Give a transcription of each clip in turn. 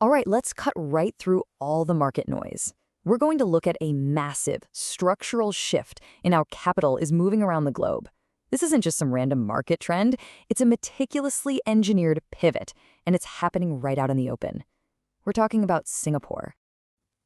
All right, let's cut right through all the market noise. We're going to look at a massive structural shift in how capital is moving around the globe. This isn't just some random market trend, it's a meticulously engineered pivot, and it's happening right out in the open. We're talking about Singapore.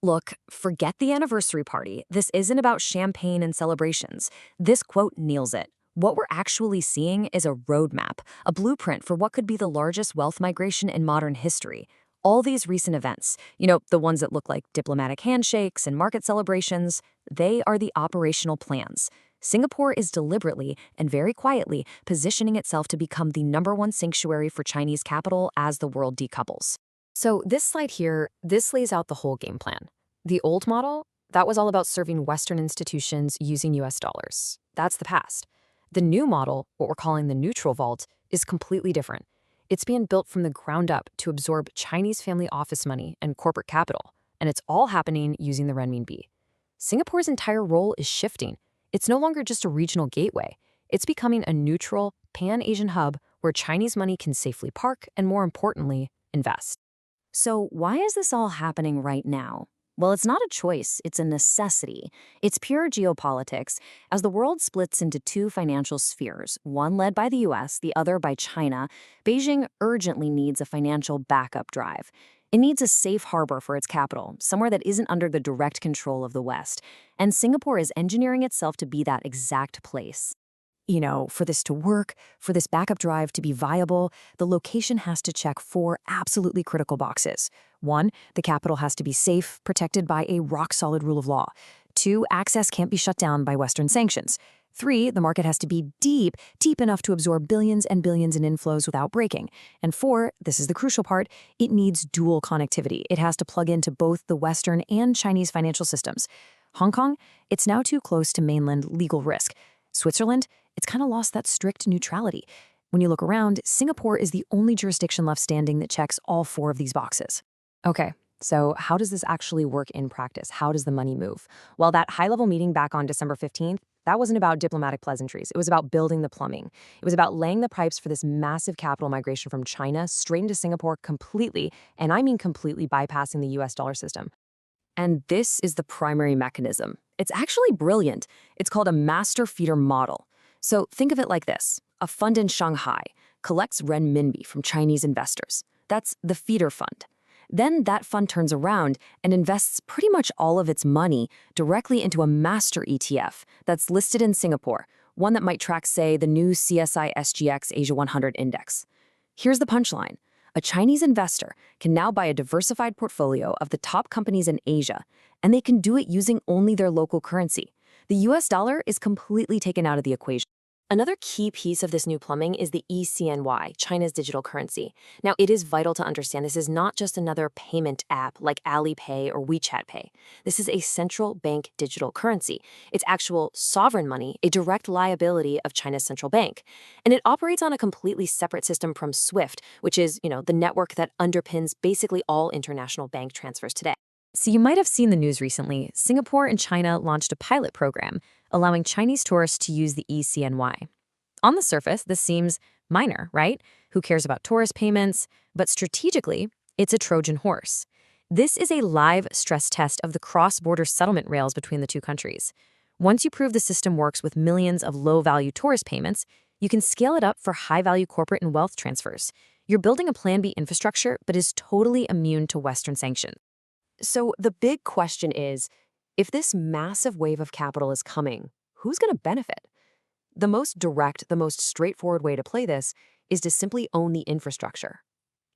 Look, forget the anniversary party. This isn't about champagne and celebrations. This quote nails it. What we're actually seeing is a roadmap, a blueprint for what could be the largest wealth migration in modern history. All these recent events, the ones that look like diplomatic handshakes and market celebrations, they are the operational plans. Singapore is deliberately and very quietly positioning itself to become the #1 sanctuary for Chinese capital as the world decouples. So this slide here, this lays out the whole game plan. The old model, that was all about serving Western institutions using US dollars. That's the past. The new model, what we're calling the neutral vault, is completely different. It's being built from the ground up to absorb Chinese family office money and corporate capital, and it's all happening using the renminbi. Singapore's entire role is shifting. It's no longer just a regional gateway. It's becoming a neutral, pan-Asian hub where Chinese money can safely park and, more importantly, invest. So why is this all happening right now? Well, it's not a choice, it's a necessity. It's pure geopolitics, as the world splits into two financial spheres, one led by the US, the other by China. Beijing urgently needs a financial backup drive. It needs a safe harbor for its capital, somewhere that isn't under the direct control of the West. And Singapore is engineering itself to be that exact place. For this to work, for this backup drive to be viable, the location has to check 4 absolutely critical boxes. 1, the capital has to be safe, protected by a rock-solid rule of law. 2, access can't be shut down by Western sanctions. 3, the market has to be deep enough to absorb billions and billions in inflows without breaking. And 4, this is the crucial part, it needs dual connectivity. It has to plug into both the Western and Chinese financial systems. Hong Kong, it's now too close to mainland legal risk. Switzerland, it's kind of lost that strict neutrality. When you look around, Singapore is the only jurisdiction left standing that checks all 4 of these boxes. Okay, so how does this actually work in practice? How does the money move? Well, that high-level meeting back on December 15th, that wasn't about diplomatic pleasantries. It was about building the plumbing. It was about laying the pipes for this massive capital migration from China straight into Singapore completely, and I mean completely bypassing the US dollar system. And this is the primary mechanism. It's actually brilliant. It's called a master feeder model. So think of it like this. A fund in Shanghai collects renminbi from Chinese investors. That's the feeder fund. Then that fund turns around and invests pretty much all of its money directly into a master ETF that's listed in Singapore, one that might track, say, the new CSI SGX Asia 100 index. Here's the punchline. A Chinese investor can now buy a diversified portfolio of the top companies in Asia, and they can do it using only their local currency. The US dollar is completely taken out of the equation. Another key piece of this new plumbing is the eCNY, China's digital currency. Now, it is vital to understand this is not just another payment app like Alipay or WeChat Pay. This is a central bank digital currency. It's actual sovereign money, a direct liability of China's central bank. And it operates on a completely separate system from SWIFT, which is, the network that underpins basically all international bank transfers today. So you might have seen the news recently. Singapore and China launched a pilot program allowing Chinese tourists to use the eCNY. On the surface, this seems minor, right? Who cares about tourist payments? But strategically, it's a Trojan horse. This is a live stress test of the cross-border settlement rails between the two countries. Once you prove the system works with millions of low-value tourist payments, you can scale it up for high-value corporate and wealth transfers. You're building a Plan B infrastructure, but is totally immune to Western sanctions. So the big question is, if this massive wave of capital is coming, who's going to benefit? The most direct, the most straightforward way to play this is to simply own the infrastructure.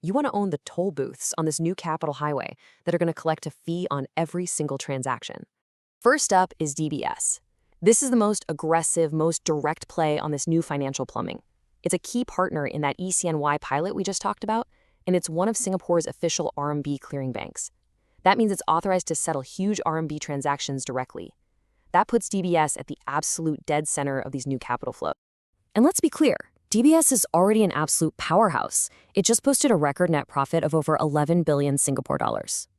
You want to own the toll booths on this new capital highway that are going to collect a fee on every single transaction. First up is DBS. This is the most aggressive, most direct play on this new financial plumbing. It's a key partner in that eCNY pilot we just talked about, and it's one of Singapore's official RMB clearing banks. That means it's authorized to settle huge RMB transactions directly. That puts DBS at the absolute dead center of these new capital flows. And let's be clear, DBS is already an absolute powerhouse. It just posted a record net profit of over 11 billion Singapore dollars.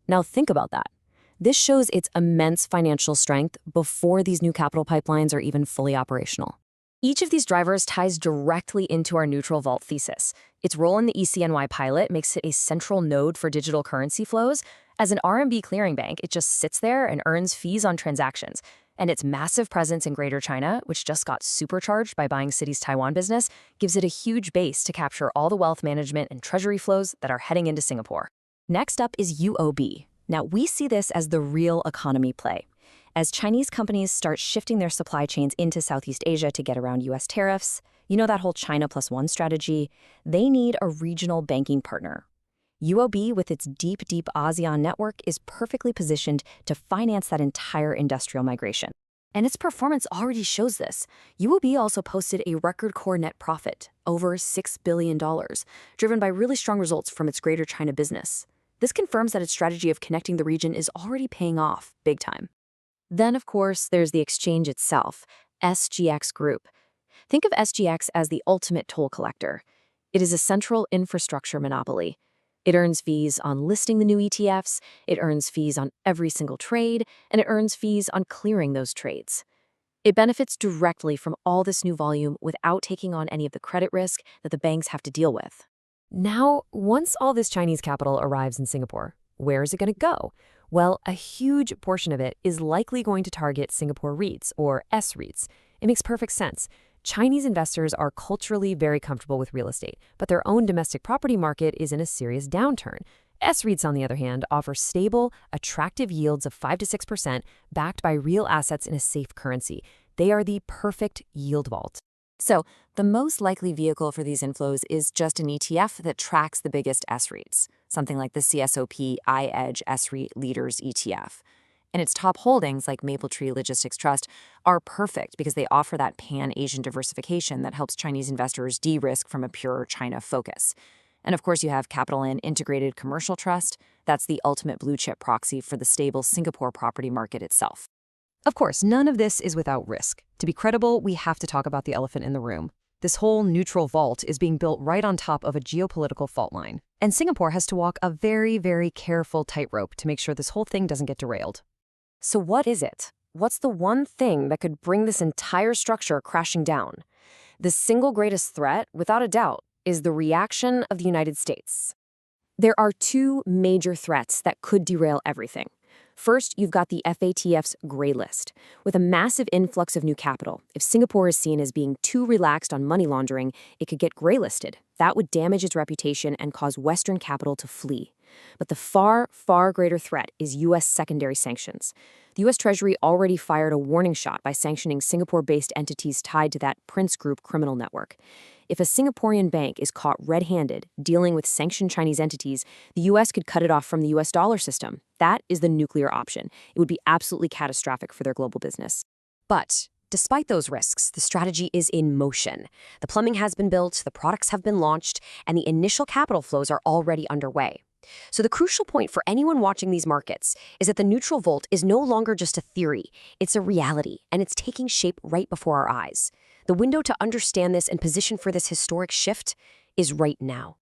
Now think about that. This shows its immense financial strength before these new capital pipelines are even fully operational. Each of these drivers ties directly into our neutral vault thesis. Its role in the ECNY pilot makes it a central node for digital currency flows. As an RMB clearing bank, it just sits there and earns fees on transactions. And its massive presence in Greater China, which just got supercharged by buying Citi's Taiwan business, gives it a huge base to capture all the wealth management and treasury flows that are heading into Singapore. Next up is UOB. Now, we see this as the real economy play. As Chinese companies start shifting their supply chains into Southeast Asia to get around US tariffs, you know that whole China plus one strategy, they need a regional banking partner. UOB, with its deep ASEAN network, is perfectly positioned to finance that entire industrial migration. And its performance already shows this. UOB also posted a record core net profit, over $6 billion, driven by really strong results from its Greater China business. This confirms that its strategy of connecting the region is already paying off big time. Then, of course, there's the exchange itself, SGX Group. Think of SGX as the ultimate toll collector. It is a central infrastructure monopoly. It earns fees on listing the new ETFs, it earns fees on every single trade, and it earns fees on clearing those trades. It benefits directly from all this new volume without taking on any of the credit risk that the banks have to deal with. Now, once all this Chinese capital arrives in Singapore, where is it going to go? Well, a huge portion of it is likely going to target Singapore REITs, or S-REITs. It makes perfect sense. Chinese investors are culturally very comfortable with real estate, but their own domestic property market is in a serious downturn. S-REITs, on the other hand, offer stable, attractive yields of 5 to 6% backed by real assets in a safe currency. They are the perfect yield vault. So, the most likely vehicle for these inflows is just an ETF that tracks the biggest S-REITs, something like the CSOP iEdge S-REIT Leaders ETF. And its top holdings, like Mapletree Logistics Trust, are perfect because they offer that pan-Asian diversification that helps Chinese investors de-risk from a pure China focus. And of course, you have CapitaLand Integrated Commercial Trust. That's the ultimate blue-chip proxy for the stable Singapore property market itself. Of course, none of this is without risk. To be credible, we have to talk about the elephant in the room. This whole neutral vault is being built right on top of a geopolitical fault line. And Singapore has to walk a very, very careful tightrope to make sure this whole thing doesn't get derailed. So what is it? What's the one thing that could bring this entire structure crashing down? The single greatest threat, without a doubt, is the reaction of the United States. There are two major threats that could derail everything. First, you've got the FATF's gray list. With a massive influx of new capital, if Singapore is seen as being too relaxed on money laundering, it could get gray-listed. That would damage its reputation and cause Western capital to flee. But the far, far greater threat is U.S. secondary sanctions. The U.S. Treasury already fired a warning shot by sanctioning Singapore-based entities tied to that Prince Group criminal network. If a Singaporean bank is caught red-handed dealing with sanctioned Chinese entities, the U.S. could cut it off from the U.S. dollar system. That is the nuclear option. It would be absolutely catastrophic for their global business. But despite those risks, the strategy is in motion. The plumbing has been built, the products have been launched, and the initial capital flows are already underway. So the crucial point for anyone watching these markets is that the neutral vault is no longer just a theory, it's a reality, and it's taking shape right before our eyes. The window to understand this and position for this historic shift is right now.